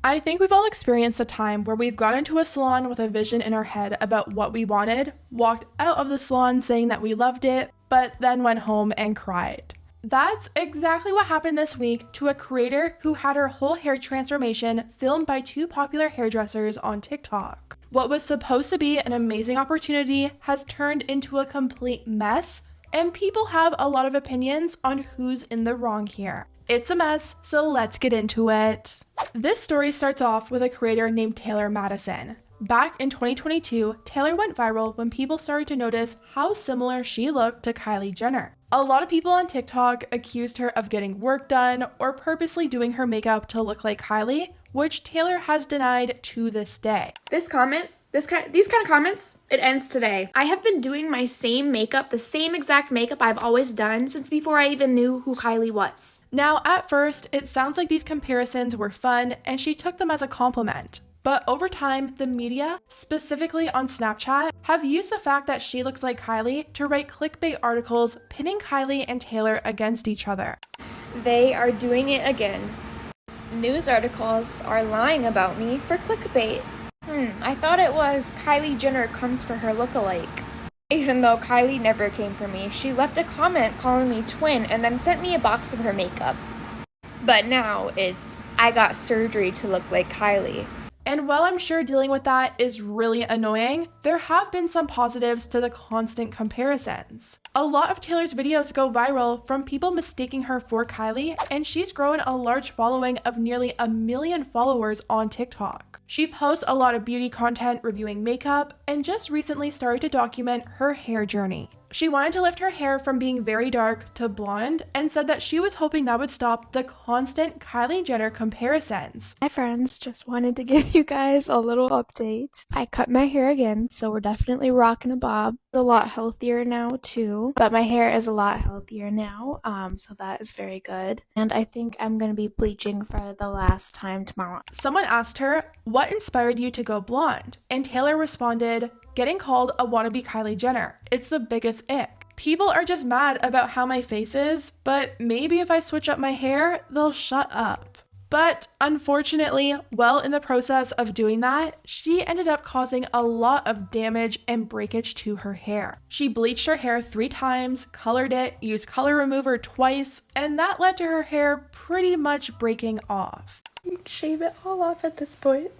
I think we've all experienced a time where we've gone into a salon with a vision in our head about what we wanted, walked out of the salon saying that we loved it, but then went home and cried. That's exactly what happened this week to a creator who had her whole hair transformation filmed by two popular hairdressers on TikTok. What was supposed to be an amazing opportunity has turned into a complete mess, and people have a lot of opinions on who's in the wrong here. It's a mess, so let's get into it. This story starts off with a creator named Taylor Madison. Back in 2022, Taylor went viral when people started to notice how similar she looked to Kylie Jenner. A lot of people on TikTok accused her of getting work done or purposely doing her makeup to look like Kylie, which Taylor has denied to this day. These kind of comments, it ends today. I have been doing my same makeup, the same exact makeup I've always done since before I even knew who Kylie was. Now, at first, it sounds like these comparisons were fun and she took them as a compliment. But over time, the media, specifically on Snapchat, have used the fact that she looks like Kylie to write clickbait articles pitting Kylie and Taylor against each other. They are doing it again. News articles are lying about me for clickbait. I thought it was Kylie Jenner comes for her lookalike. Even though Kylie never came for me, she left a comment calling me twin and then sent me a box of her makeup. But now it's, I got surgery to look like Kylie. And while I'm sure dealing with that is really annoying, there have been some positives to the constant comparisons. A lot of Taylor's videos go viral from people mistaking her for Kylie, and she's grown a large following of nearly 1 million followers on TikTok. She posts a lot of beauty content reviewing makeup, and just recently started to document her hair journey. She wanted to lift her hair from being very dark to blonde and said that she was hoping that would stop the constant Kylie Jenner comparisons. Hi friends, just wanted to give you guys a little update. I cut my hair again, so we're definitely rocking a bob. It's a lot healthier now too, but my hair is a lot healthier now, so that is very good. And I think I'm going to be bleaching for the last time tomorrow. Someone asked her, what inspired you to go blonde? And Taylor responded, getting called a wannabe Kylie Jenner. It's the biggest ick. People are just mad about how my face is, but maybe if I switch up my hair, they'll shut up. But unfortunately, while in the process of doing that, she ended up causing a lot of damage and breakage to her hair. She bleached her hair 3 times, colored it, used color remover twice, and that led to her hair pretty much breaking off. You'd shave it all off at this point.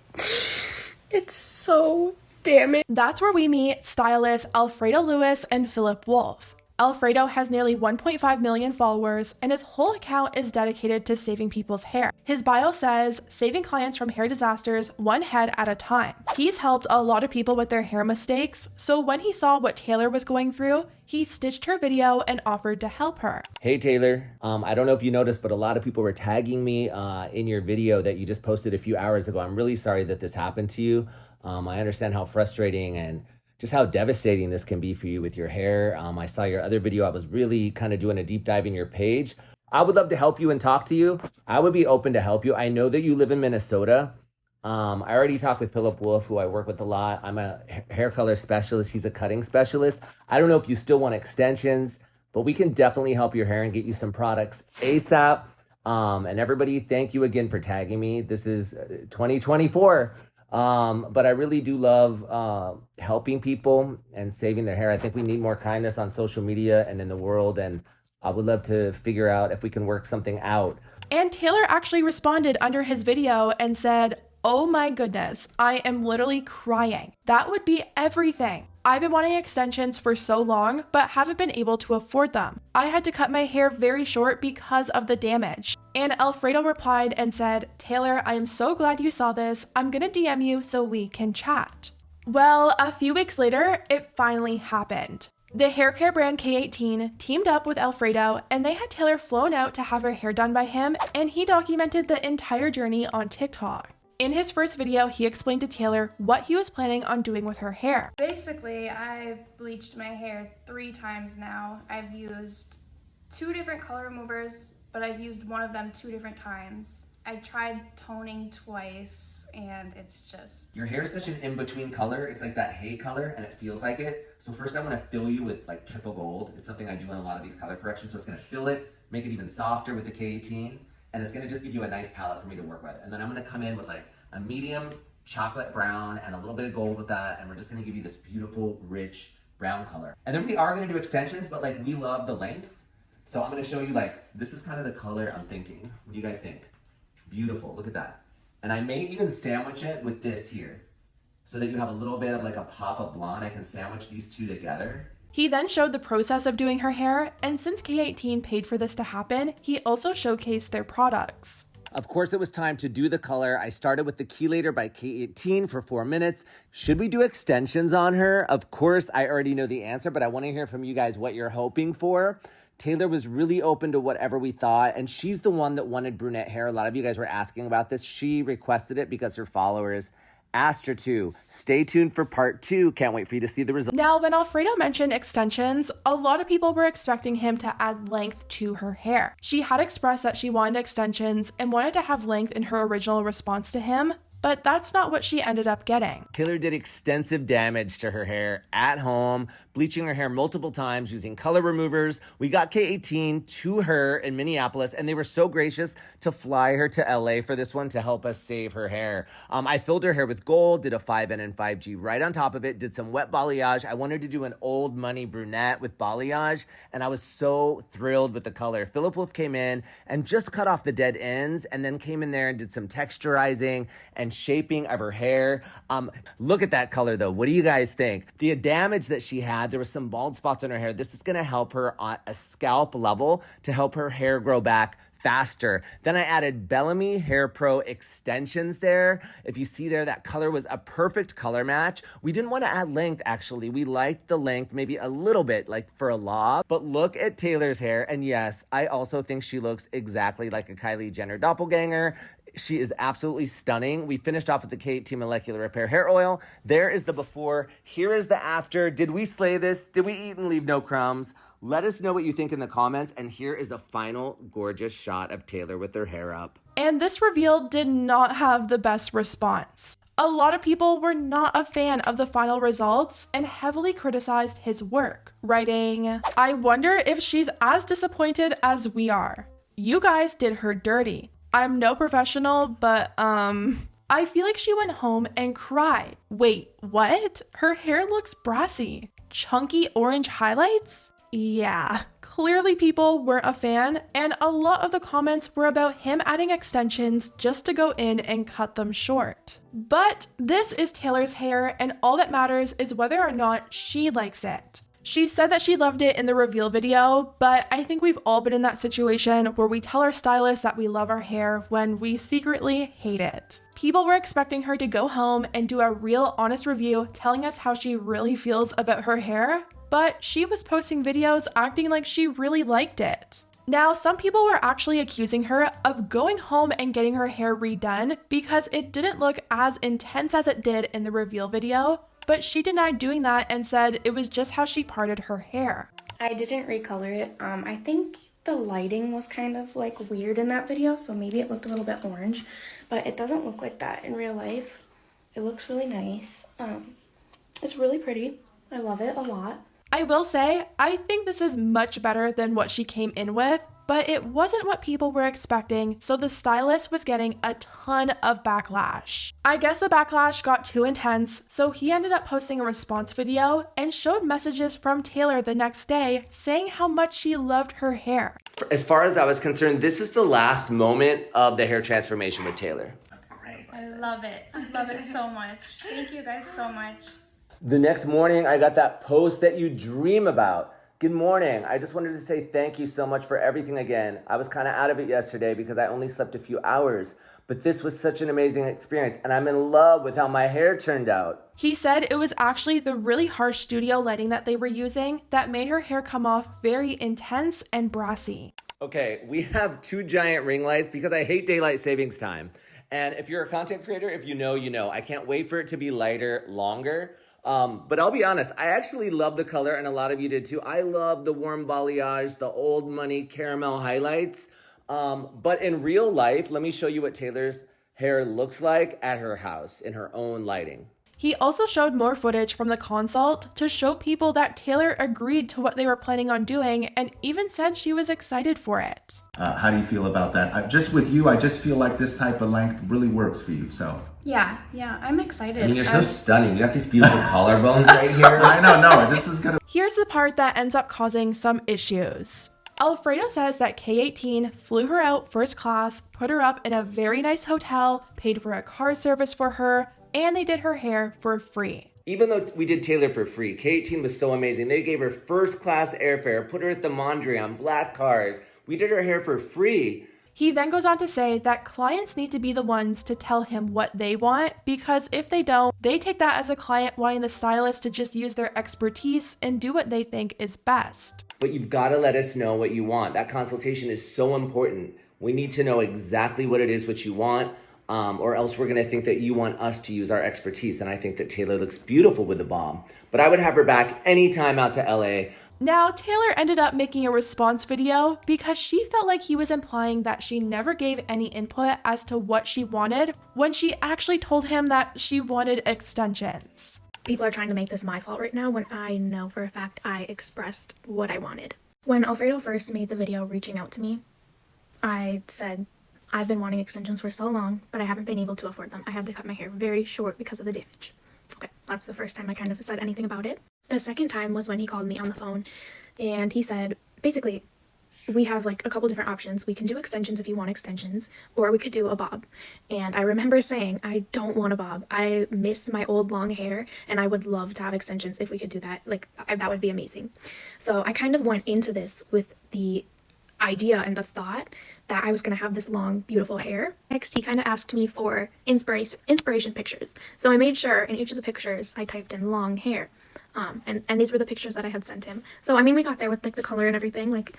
It's so damaged. That's where we meet stylist Alfredo Lewis and Philip Wolf. Alfredo has nearly 1.5 million followers, and his whole account is dedicated to saving people's hair. His bio says, saving clients from hair disasters one head at a time. He's helped a lot of people with their hair mistakes, so when he saw what Taylor was going through, he stitched her video and offered to help her. Hey Taylor, I don't know if you noticed, but a lot of people were tagging me in your video that you just posted a few hours ago. I'm really sorry that this happened to you. I understand how frustrating and just how devastating this can be for you with your hair. I saw your other video. I was really kind of doing a deep dive in your page. I would love to help you and talk to you. I would be open to help you. I know that you live in Minnesota. I already talked with Philip Wolf, who I work with a lot. I'm a hair color specialist. He's a cutting specialist. I don't know if you still want extensions, but we can definitely help your hair and get you some products ASAP. And everybody, thank you again for tagging me. This is 2024. But I really do love helping people and saving their hair. I think we need more kindness on social media and in the world, and I would love to figure out if we can work something out. And Taylor actually responded under his video and said, oh my goodness, I am literally crying. That would be everything. I've been wanting extensions for so long, but haven't been able to afford them. I had to cut my hair very short because of the damage. And Alfredo replied and said, Taylor, I am so glad you saw this. I'm gonna DM you so we can chat. Well, a few weeks later, it finally happened. The hair care brand K18 teamed up with Alfredo, and they had Taylor flown out to have her hair done by him, and he documented the entire journey on TikTok. In his first video, he explained to Taylor what he was planning on doing with her hair. Basically, I've bleached my hair 3 times now. I've used 2 different color removers, but I've used one of them 2 different times. I tried toning twice, and it's just... Your hair is such an in-between color. It's like that hay color, and it feels like it. So first I want to fill you with triple gold. It's something I do in a lot of these color corrections. So it's going to fill it, make it even softer with the K18. and it's gonna just give you a nice palette for me to work with. And then I'm gonna come in with like a medium chocolate brown and a little bit of gold with that, and we're just gonna give you this beautiful, rich brown color. And then we are gonna do extensions, but like we love the length. So I'm gonna show you like, this is kind of the color I'm thinking. What do you guys think? Beautiful, look at that. And I may even sandwich it with this here, so that you have a little bit of like a pop of blonde. I can sandwich these two together. He then showed the process of doing her hair, and since K18 paid for this to happen, he also showcased their products. Of course, it was time to do the color. I started with the Chelator by K18 for 4 minutes. Should we do extensions on her? Of course, I already know the answer, but I want to hear from you guys what you're hoping for. Taylor was really open to whatever we thought, and she's the one that wanted brunette hair. A lot of you guys were asking about this. She requested it because her followers asked her to. Stay tuned for part 2. Can't wait for you to see the results. Now, when Alfredo mentioned extensions, a lot of people were expecting him to add length to her hair. She had expressed that she wanted extensions and wanted to have length in her original response to him, but that's not what she ended up getting. Taylor did extensive damage to her hair at home, bleaching her hair multiple times using color removers. We got K18 to her in Minneapolis, and they were so gracious to fly her to LA for this one to help us save her hair. I filled her hair with gold, did a 5N and 5G right on top of it, did some wet balayage. I wanted to do an old money brunette with balayage, and I was so thrilled with the color. Philip Wolf came in and just cut off the dead ends, and then came in there and did some texturizing and shaping of her hair. Look at that color though. What do you guys think? The damage that she had, there was some bald spots on her hair. This is gonna help her on a scalp level to help her hair grow back faster. Then I added Bellamy Hair Pro extensions there. If you see there, that color was a perfect color match. We didn't want to add length actually. We liked the length maybe a little bit like for a lob, but look at Taylor's hair. And yes, I also think she looks exactly like a Kylie Jenner doppelganger. She is absolutely stunning. We finished off with the K18 Molecular Repair Hair Oil. There is the before. Here is the after. Did we slay this? Did we eat and leave no crumbs? Let us know what you think in the comments. And here is a final gorgeous shot of Taylor with her hair up. And this reveal did not have the best response. A lot of people were not a fan of the final results and heavily criticized his work, writing, "I wonder if she's as disappointed as we are. You guys did her dirty. I'm no professional, but I feel like she went home and cried. Wait, what? Her hair looks brassy. Chunky orange highlights? Yeah, clearly people weren't a fan, and a lot of the comments were about him adding extensions just to go in and cut them short. But this is Taylor's hair, and all that matters is whether or not she likes it. She said that she loved it in the reveal video, but I think we've all been in that situation where we tell our stylist that we love our hair when we secretly hate it. People were expecting her to go home and do a real honest review telling us how she really feels about her hair, but she was posting videos acting like she really liked it. Now, some people were actually accusing her of going home and getting her hair redone because it didn't look as intense as it did in the reveal video, but she denied doing that and said it was just how she parted her hair. I didn't recolor it. I think the lighting was kind of like weird in that video, so maybe it looked a little bit orange, but it doesn't look like that in real life. It looks really nice. It's really pretty. I love it a lot. I will say, I think this is much better than what she came in with, but it wasn't what people were expecting, so the stylist was getting a ton of backlash. I guess the backlash got too intense, so he ended up posting a response video and showed messages from Taylor the next day saying how much she loved her hair. As far as I was concerned, this is the last moment of the hair transformation with Taylor. I love it. I love it so much. Thank you guys so much. The next morning, I got that post that you dream about. Good morning. I just wanted to say thank you so much for everything again. I was kind of out of it yesterday because I only slept a few hours, but this was such an amazing experience and I'm in love with how my hair turned out. He said it was actually the really harsh studio lighting that they were using that made her hair come off very intense and brassy. Okay, we have 2 giant ring lights because I hate daylight savings time. And if you're a content creator, if you know, you know. I can't wait for it to be lighter, longer. But I'll be honest, I actually love the color and a lot of you did too. I love the warm balayage, the old money caramel highlights. But in real life, let me show you what Taylor's hair looks like at her house in her own lighting. He also showed more footage from the consult to show people that Taylor agreed to what they were planning on doing and even said she was excited for it. How do you feel about that? Just with you, I just feel like this type of length really works for you, so. Yeah, I'm excited. I mean, you're so stunning. You got these beautiful collarbones right here. I know, no, this is gonna. Here's the part that ends up causing some issues. Alfredo says that K18 flew her out first class, put her up in a very nice hotel, paid for a car service for her, and they did her hair for free. Even though we did Taylor for free, K18 was so amazing. They gave her first class airfare, put her at the Mondrian, black cars. We did her hair for free. He then goes on to say that clients need to be the ones to tell him what they want, because if they don't, they take that as a client wanting the stylist to just use their expertise and do what they think is best. But you've got to let us know what you want. That consultation is so important. We need to know exactly what it is what you want, or else we're going to think that you want us to use our expertise. And I think that Taylor looks beautiful with the bomb. But I would have her back anytime out to LA. Now, Taylor ended up making a response video because she felt like he was implying that she never gave any input as to what she wanted when she actually told him that she wanted extensions. People are trying to make this my fault right now when I know for a fact I expressed what I wanted. When Alfredo first made the video reaching out to me, I said, I've been wanting extensions for so long, but I haven't been able to afford them. I had to cut my hair very short because of the damage. Okay, that's the first time I kind of said anything about it. The second time was when he called me on the phone and he said, basically, we have like a couple different options. We can do extensions if you want extensions, or we could do a bob. And I remember saying, I don't want a bob. I miss my old long hair and I would love to have extensions if we could do that. Like, that would be amazing. So I kind of went into this with the idea and the thought that I was going to have this long, beautiful hair. Next, he kind of asked me for inspiration pictures. So I made sure in each of the pictures I typed in long hair. And these were the pictures that I had sent him. So, I mean, we got there with like the color and everything. Like,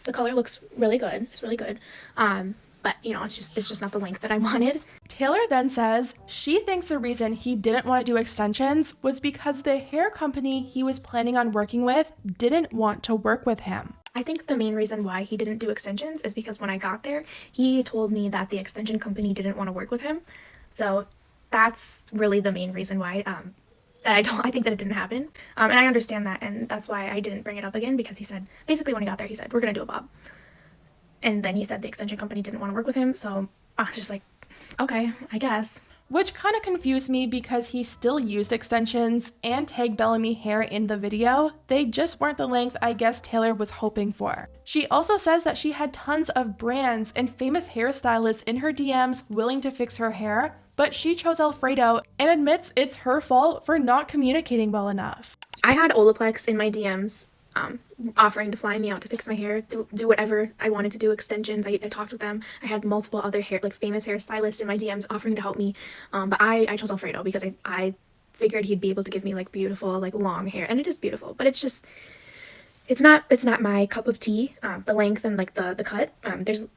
the color looks really good. It's really good. But, you know, it's just not the length that I wanted. Taylor then says she thinks the reason he didn't want to do extensions was because the hair company he was planning on working with didn't want to work with him. I think the main reason why he didn't do extensions is because when I got there, he told me that the extension company didn't want to work with him. So that's really the main reason why I think that it didn't happen. And I understand that, and that's why I didn't bring it up again, because he said, basically when he got there, he said, we're going to do a bob. And then he said the extension company didn't want to work with him, so I was just like, okay, I guess. Which kind of confused me because he still used extensions and tagged Bellamy hair in the video. They just weren't the length I guess Taylor was hoping for. She also says that she had tons of brands and famous hairstylists in her DMs willing to fix her hair, but she chose Alfredo and admits it's her fault for not communicating well enough. I had Olaplex in my DMs offering to fly me out to fix my hair, do whatever I wanted to do, extensions. I talked with them. I had multiple other famous hairstylists in my DMs offering to help me, but I chose Alfredo because I figured he'd be able to give me like beautiful, like long hair, and it is beautiful, but it's just, it's not my cup of tea. The length and like the cut, there's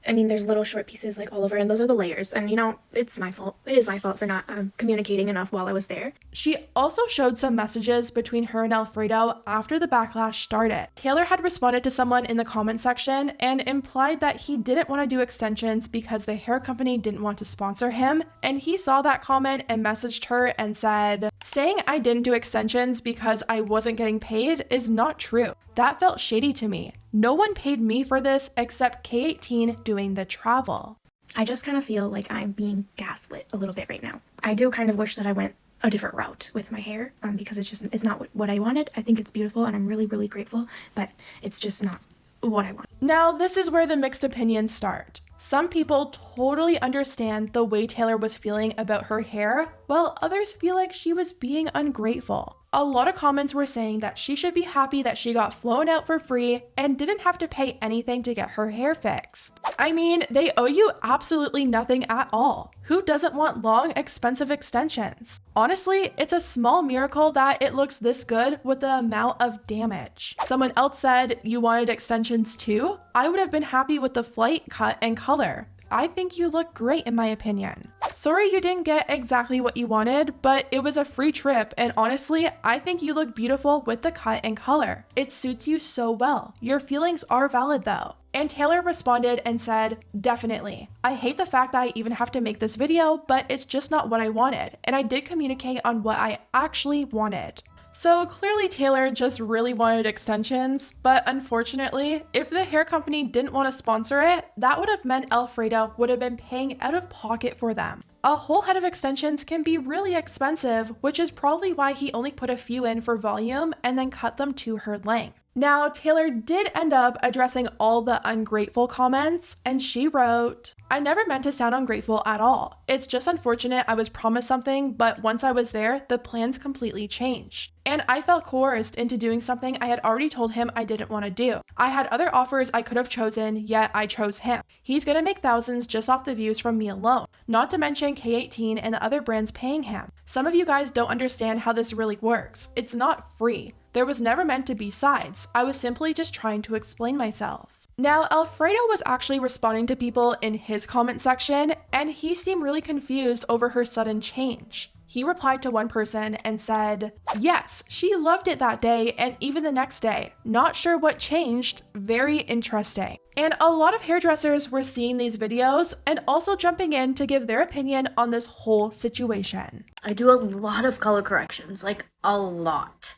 little short pieces like all over, and those are the layers, and you know, it's my fault. It is my fault for not communicating enough while I was there. She also showed some messages between her and Alfredo after the backlash started. Taylor had responded to someone in the comment section and implied that he didn't want to do extensions because the hair company didn't want to sponsor him, and he saw that comment and messaged her and said, saying I didn't do extensions because I wasn't getting paid is not true. That felt shady to me. No one paid me for this except K18 doing the travel. I just kind of feel like I'm being gaslit a little bit right now. I do kind of wish that I went a different route with my hair, because it's not what I wanted. I think it's beautiful and I'm really, really grateful, but it's just not what I want. Now, this is where the mixed opinions start. Some people totally understand the way Taylor was feeling about her hair, while others feel like she was being ungrateful. A lot of comments were saying that she should be happy that she got flown out for free and didn't have to pay anything to get her hair fixed. I mean, they owe you absolutely nothing at all. Who doesn't want long, expensive extensions? Honestly, it's a small miracle that it looks this good with the amount of damage. Someone else said, you wanted extensions too? I would have been happy with the flight, cut, and color. I think you look great in my opinion. Sorry you didn't get exactly what you wanted, but it was a free trip, and honestly, I think you look beautiful with the cut and color. It suits you so well. Your feelings are valid though. And Taylor responded and said, definitely. I hate the fact that I even have to make this video, but it's just not what I wanted, and I did communicate on what I actually wanted. So clearly Taylor just really wanted extensions, but unfortunately, if the hair company didn't want to sponsor it, that would have meant Alfredo would have been paying out of pocket for them. A whole head of extensions can be really expensive, which is probably why he only put a few in for volume and then cut them to her length. Now, Taylor did end up addressing all the ungrateful comments, and she wrote, I never meant to sound ungrateful at all. It's just unfortunate I was promised something, but once I was there, the plans completely changed. And I felt coerced into doing something I had already told him I didn't want to do. I had other offers I could have chosen, yet I chose him. He's gonna make thousands just off the views from me alone, not to mention K18 and the other brands paying him. Some of you guys don't understand how this really works. It's not free. There was never meant to be sides. I was simply just trying to explain myself. Now, Alfredo was actually responding to people in his comment section, and he seemed really confused over her sudden change. He replied to one person and said, yes, she loved it that day and even the next day. Not sure what changed. Very interesting. And a lot of hairdressers were seeing these videos and also jumping in to give their opinion on this whole situation. I do a lot of color corrections, like a lot.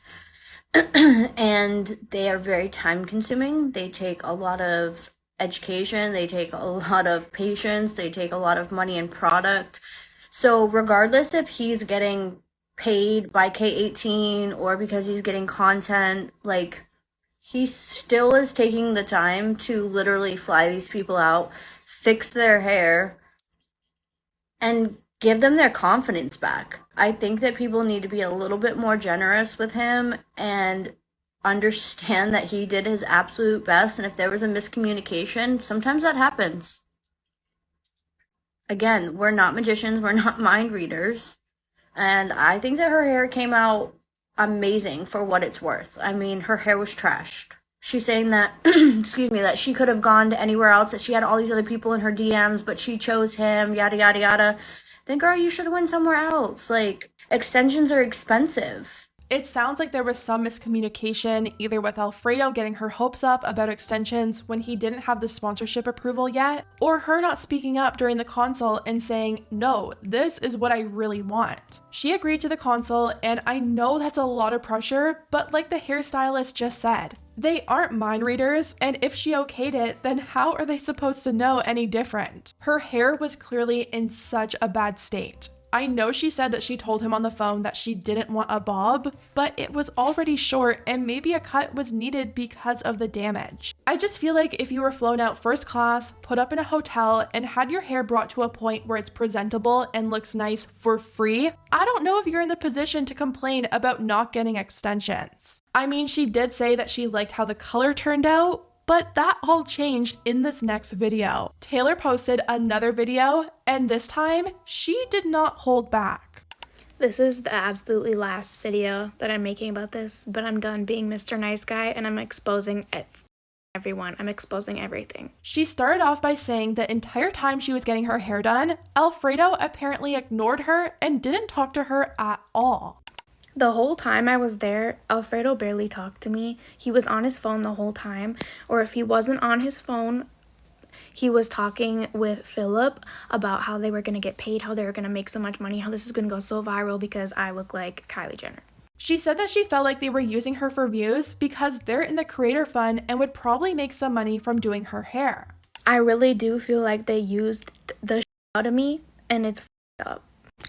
And they are very time consuming. They take a lot of education, they take a lot of patience, they take a lot of money and product. So regardless if he's getting paid by K18 or because he's getting content, like, he still is taking the time to literally fly these people out, fix their hair, and give them their confidence back. I think that people need to be a little bit more generous with him and understand that he did his absolute best, and if there was a miscommunication, sometimes that happens. Again, we're not magicians, we're not mind readers, and I think that her hair came out amazing for what it's worth. I mean, her hair was trashed. She's saying that, excuse me, that she could have gone to anywhere else, that she had all these other people in her DMs, but she chose him, yada, yada, yada. Then, girl, you should have went somewhere else. Like, extensions are expensive. It sounds like there was some miscommunication, either with Alfredo getting her hopes up about extensions when he didn't have the sponsorship approval yet, or her not speaking up during the consult and saying, no, this is what I really want. She agreed to the consult, and I know that's a lot of pressure, but like the hairstylist just said, they aren't mind readers, and if she okayed it, then how are they supposed to know any different? Her hair was clearly in such a bad state. I know she said that she told him on the phone that she didn't want a bob, but it was already short and maybe a cut was needed because of the damage. I just feel like if you were flown out first class, put up in a hotel, and had your hair brought to a point where it's presentable and looks nice for free, I don't know if you're in the position to complain about not getting extensions. I mean, she did say that she liked how the color turned out, but that all changed in this next video. Taylor posted another video, and this time, she did not hold back. This is the absolutely last video that I'm making about this, but I'm done being Mr. Nice Guy and I'm exposing everyone. I'm exposing everything. She started off by saying the entire time she was getting her hair done, Alfredo apparently ignored her and didn't talk to her at all. The whole time I was there, Alfredo barely talked to me. He was on his phone the whole time, or if he wasn't on his phone, he was talking with Philip about how they were going to get paid, how they were going to make so much money, how this is going to go so viral because I look like Kylie Jenner. She said that she felt like they were using her for views because they're in the creator fund and would probably make some money from doing her hair. I really do feel like they used the shit out of me, and it's up.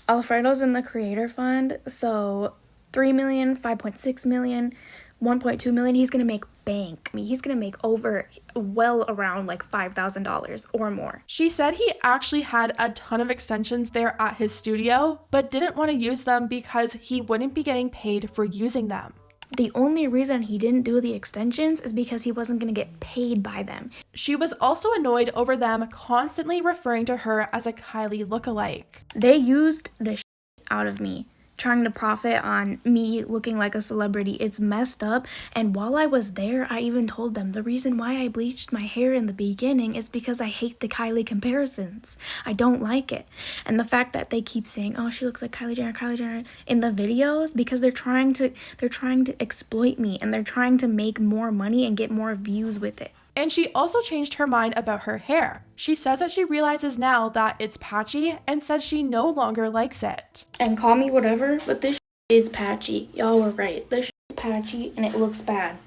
Alfredo's in the creator fund, so 3 million, 5.6 million, 1.2 million, he's gonna make bank. I mean, he's gonna make well around like $5,000 or more. She said he actually had a ton of extensions there at his studio, but didn't want to use them because he wouldn't be getting paid for using them. The only reason he didn't do the extensions is because he wasn't gonna get paid by them. She was also annoyed over them constantly referring to her as a Kylie lookalike. They used the shit out of me, trying to profit on me looking like a celebrity. It's messed up. And while I was there, I even told them the reason why I bleached my hair in the beginning is because I hate the Kylie comparisons. I don't like it. And the fact that they keep saying, oh, she looks like Kylie Jenner in the videos, because they're trying to exploit me, and they're trying to make more money and get more views with it. And she also changed her mind about her hair. She says that she realizes now that it's patchy and says she no longer likes it. And call me whatever, but this is patchy. Y'all were right. This is patchy and it looks bad.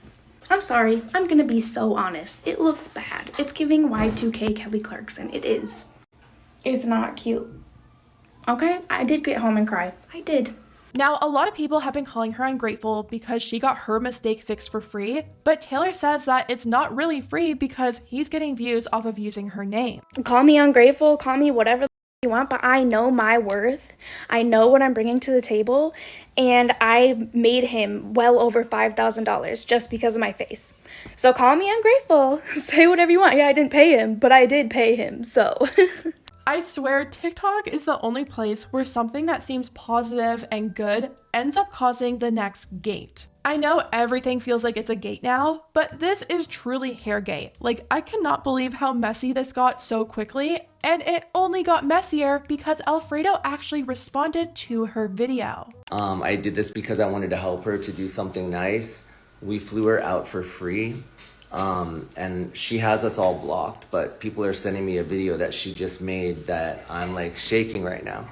I'm sorry. I'm gonna be so honest. It looks bad. It's giving Y2K Kelly Clarkson. It is. It's not cute. Okay? I did get home and cry. I did. Now, a lot of people have been calling her ungrateful because she got her mistake fixed for free, but Taylor says that it's not really free because he's getting views off of using her name. Call me ungrateful, call me whatever you want, but I know my worth. I know what I'm bringing to the table, and I made him well over $5,000 just because of my face. So call me ungrateful. Say whatever you want. Yeah, I didn't pay him, but I did pay him, so... I swear TikTok is the only place where something that seems positive and good ends up causing the next gate. I know everything feels like it's a gate now, but this is truly hairgate. Like, I cannot believe how messy this got so quickly, and it only got messier because Alfredo actually responded to her video. I did this because I wanted to help her to do something nice. We flew her out for free. And she has us all blocked, but people are sending me a video that she just made that I'm like shaking right now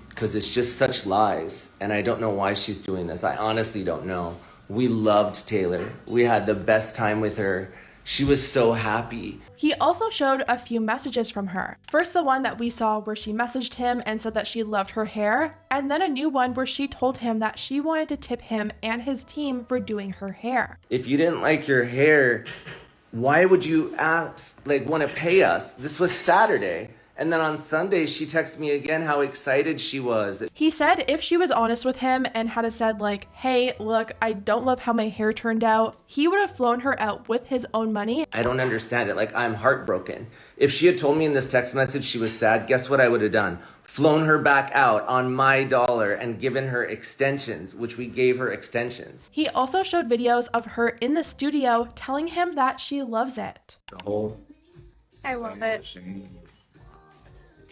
because it's just such lies, and I don't know why she's doing this. I honestly don't know. We loved Taylor. We had the best time with her. She was so happy. He also showed a few messages from her. First, the one that we saw where she messaged him and said that she loved her hair, and then a new one where she told him that she wanted to tip him and his team for doing her hair. If you didn't like your hair, why would you want to pay us? This was Saturday. And then on Sunday, she texted me again how excited she was. He said if she was honest with him and had said like, hey, look, I don't love how my hair turned out, he would have flown her out with his own money. I don't understand it. Like, I'm heartbroken. If she had told me in this text message she was sad, guess what I would have done? Flown her back out on my dollar and given her extensions, which we gave her extensions. He also showed videos of her in the studio telling him that she loves it. I love it.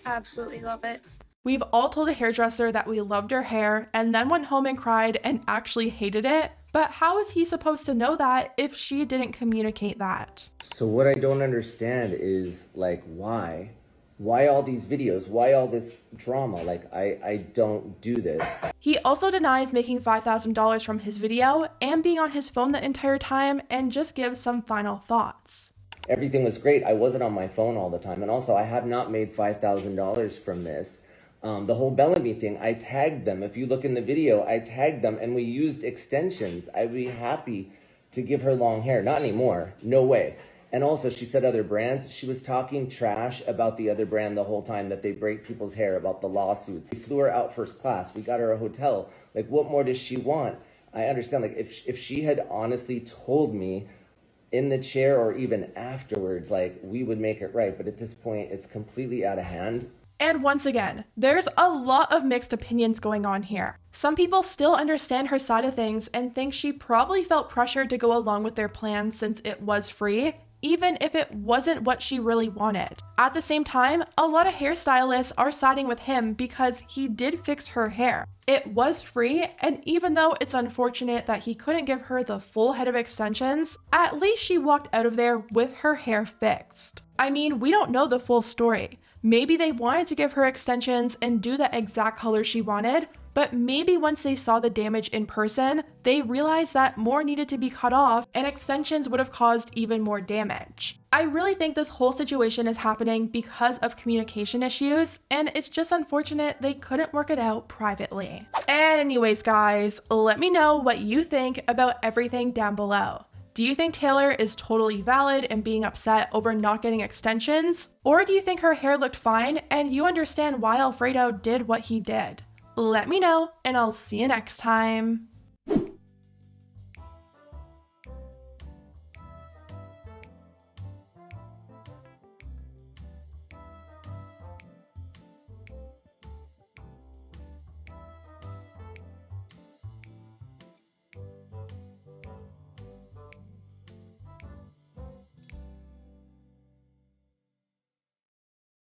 Absolutely love it. We've all told a hairdresser that we loved her hair and then went home and cried and actually hated it. But how is he supposed to know that if she didn't communicate that? So what I don't understand is, like, why? Why all these videos? Why all this drama? Like, I don't do this. He also denies making $5,000 from his video and being on his phone the entire time, and just gives some final thoughts. Everything was great. I wasn't on my phone all the time. And also, I have not made $5,000 from this. The whole Bellamy thing, I tagged them. If you look in the video, I tagged them and we used extensions. I'd be happy to give her long hair. Not anymore. No way. And also, she said other brands. She was talking trash about the other brand the whole time, that they break people's hair, about the lawsuits. We flew her out first class. We got her a hotel. Like, what more does she want? I understand. Like, if she had honestly told me in the chair or even afterwards, like, we would make it right. But at this point, it's completely out of hand. And once again, there's a lot of mixed opinions going on here. Some people still understand her side of things and think she probably felt pressured to go along with their plan since it was free, even if it wasn't what she really wanted. At the same time, a lot of hairstylists are siding with him because he did fix her hair. It was free, and even though it's unfortunate that he couldn't give her the full head of extensions, at least she walked out of there with her hair fixed. I mean, we don't know the full story. Maybe they wanted to give her extensions and do the exact color she wanted, but maybe once they saw the damage in person, they realized that more needed to be cut off and extensions would have caused even more damage. I really think this whole situation is happening because of communication issues, and it's just unfortunate they couldn't work it out privately. Anyways, guys, let me know what you think about everything down below. Do you think Taylor is totally valid in being upset over not getting extensions? Or do you think her hair looked fine and you understand why Alfredo did what he did? Let me know, and I'll see you next time.